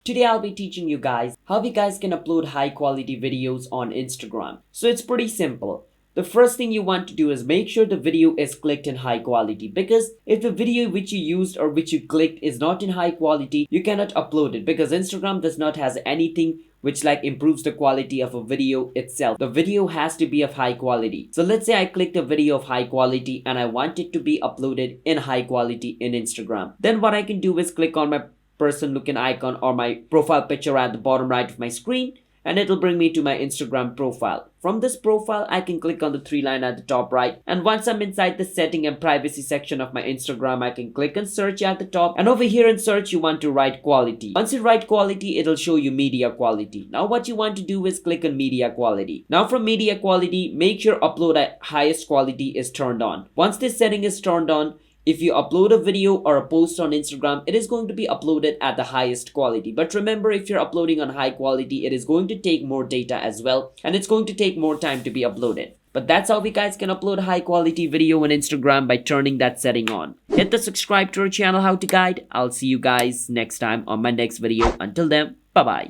Today I'll be teaching you guys how you guys can upload high quality videos on Instagram. So it's pretty simple. The first thing you want to do is make sure the video is clicked in high quality, because if the video which you used or which you clicked is not in high quality, you cannot upload it, because Instagram does not has anything which improves the quality of a video itself. The video has to be of high quality. So let's say I clicked a video of high quality and I want it to be uploaded in high quality in Instagram. Then what I can do is click on my person looking icon or my profile picture at the bottom right of my screen, and it'll bring me to my Instagram profile. From this profile, I can click on the three line at the top right, and once I'm inside the setting and privacy section of my Instagram, I can click on search at the top, and over here in search you want to write quality. Once you write quality, it'll show you media quality. Now what you want to do is click on media quality. Now from media quality, make sure upload at highest quality is turned on. Once this setting is turned on, if you upload a video or a post on Instagram, it is going to be uploaded at the highest quality. But remember, if you're uploading on high quality, it is going to take more data as well, and it's going to take more time to be uploaded. But that's how we guys can upload high quality video on Instagram, by turning that setting on. Hit the subscribe to our channel How to Guide. I'll see you guys next time on my next video. Until then, bye bye.